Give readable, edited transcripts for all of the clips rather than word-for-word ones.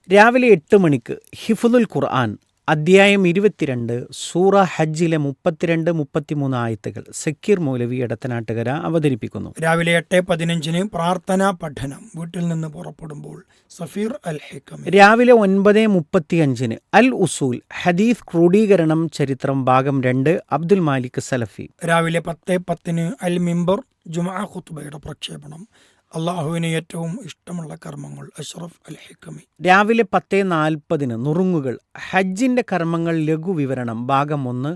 രാവിലെ 8 മണിക്ക് ഹിഫ്ളുൽ ഖുർആൻ അധ്യായം 22 സൂറ ഹജ്ജിലെ 32, 33 ആയത്തുകൾ സക്കീർ മൗലവി എടത്തനാട്ടുകര അവതരിപ്പിക്കുന്നു. രാവിലെ 8:15 പ്രാർത്ഥനാ പഠനം വീട്ടിൽ നിന്ന് പുറപ്പെടുമ്പോൾ സഫീർ അൽ ഹിക്കമി. രാവിലെ 9:35 അൽ ഉസൂൽ ഹദീസ് ക്രോഡീകരണം ചരിത്രം ഭാഗം 2 അബ്ദുൽ മാലിക് സലഫി. രാവിലെ 10:10 അൽ മിമ്പർ ജുമാ ഖുത്ബയുടെ പ്രക്ഷേപണം. അള്ളാഹുവിന് ഏറ്റവും ഇഷ്ടമുള്ള കർമ്മങ്ങൾ അഷ്റഫ് അൽ ഹിക്കമി. രാവിലെ 10:40 നുറുങ്ങുകൾ ഹജ്ജിന്റെ കർമ്മങ്ങൾ ലഘുവിവരണം ഭാഗം 1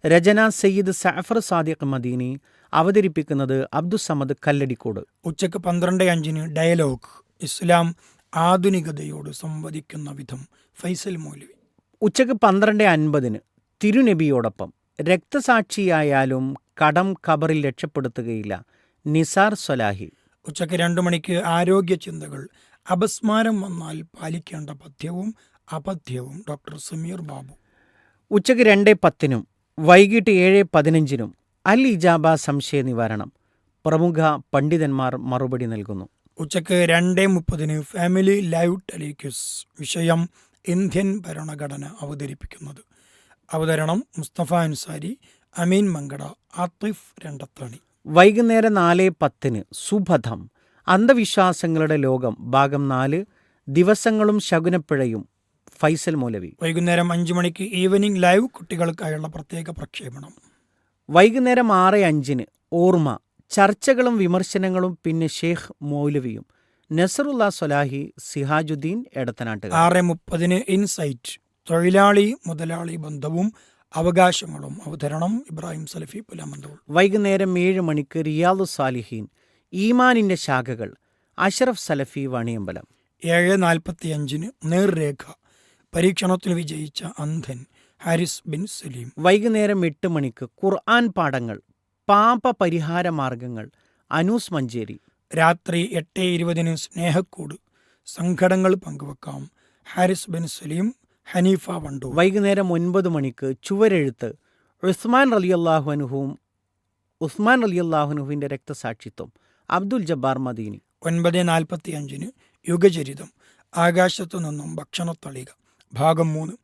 രചന സയ്യിദ് സഅഫർ സാദിഖ് മദീനി. അവതരിപ്പിക്കുന്നത് അബ്ദുസമദ് കല്ലടിക്കോട്. ഉച്ചയ്ക്ക് 12:05 ഡയലോഗ് ഇസ്ലാം ആധുനികതയോട് സംവദിക്കുന്ന വിധം ഫൈസൽ മൗലവി. ഉച്ചയ്ക്ക് 12:50 തിരുനബിയോടൊപ്പം രക്തസാക്ഷിയായാലും കടം ഖബറിൽ രക്ഷപ്പെടുത്തുകയില്ല നിസാർ സ്വലാഹി. ഉച്ചയ്ക്ക് 2 മണിക്ക് ആരോഗ്യ ചിന്തകൾ അപസ്മാരം വന്നാൽ പാലിക്കേണ്ട പഥ്യവും അപഥ്യവും ഡോക്ടർ സമീർ ബാബു. ഉച്ചയ്ക്ക് 2:10 വൈകിട്ട് 7:15 അൽ ഇജാബ സംശയ നിവാരണം. പ്രമുഖ പണ്ഡിതന്മാർ മറുപടി നൽകുന്നു. ഉച്ചയ്ക്ക് 2:30 ഫാമിലി ലൈവ് ടെലിക്യൂസ്. വിഷയം ഇന്ത്യൻ ഭരണഘടന. അവതരണം മുസ്തഫ അൻസാരി, അമീൻ മങ്കട, ആത്തിഫ് രണ്ടത്താണി. വൈകുന്നേരം 4:10 സുബധം അന്ധവിശ്വാസങ്ങളുടെ ലോകം ഭാഗം 4 ദിവസങ്ങളും ശകുനപ്പിഴയും ഫൈസൽ മൗലവി. വൈകുന്നേരം 5 മണിക്ക് ഈവനിംഗ് ലൈവ് കുട്ടികൾക്കായുള്ള പ്രത്യേക പ്രക്ഷേപണം. വൈകുന്നേരം 6:05 ഓർമ്മ ചർച്ചകളും വിമർശനങ്ങളും പിന്നെ ഷേഖ് മൗലവിയും നസറുല്ല സ്വലാഹി സിഹാജുദ്ദീൻ എടത്തനാട്ടുകര. 6:30 ഇൻസൈറ്റ് തൊഴിലാളി മുതലാളി ബന്ധവും അവകാശങ്ങളും. അവതരണം ഇബ്രാഹിം സലഫി പുലാമന്തോൾ. വൈകുന്നേരം 7 മണിക്ക് റിയാദു സാലിഹീൻ ഈമാനിന്റെ ശാഖകൾ അഷ്റഫ് സലഫി വാണിയമ്പലം. 7:45 നേർരേഖ പരീക്ഷണത്തിൽ വിജയിച്ച അന്ധൻ ഹാരിസ് ബിൻ സലീം. വൈകുന്നേരം 8 മണിക്ക് ഖുർആൻ പാഠങ്ങൾ പാപ പരിഹാര മാർഗങ്ങൾ അനൂസ് മഞ്ചേരി. രാത്രി 8:20 സ്നേഹക്കൂട് സങ്കടങ്ങൾ പങ്കുവെക്കാം ഹാരിസ് ബിൻ സലീം ഹനീഫ വണ്ടൂർ. വൈകുന്നേരം 9 മണിക്ക് ചുവരെഴുത്ത് ഉസ്മാൻ റളിയല്ലാഹുവിന്റെ രക്തസാക്ഷിത്വം അബ്ദുൽ ജബ്ബാർ മദീനി. 9:45 യുഗചരിതം ആകാശത്തു നിന്നും ഭക്ഷണത്തളിക ഭാഗം 3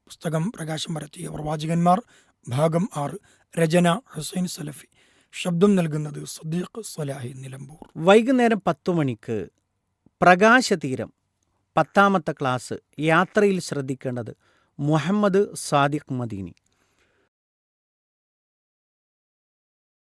പുസ്തകം പ്രകാശം പരത്തിയ പ്രവാചകന്മാർ ഭാഗം 6 രചന ഹുസൈൻ സലഫി. ശബ്ദം നൽകുന്നത് സദീഖ് സ്വലാഹി നിലമ്പൂർ. വൈകുന്നേരം 10 മണിക്ക് പ്രകാശതീരം 10ാമത്തെ ക്ലാസ് യാത്രയിൽ ശ്രദ്ധിക്കേണ്ടത് മുഹമ്മദ് സാദിഖ് മദീനി.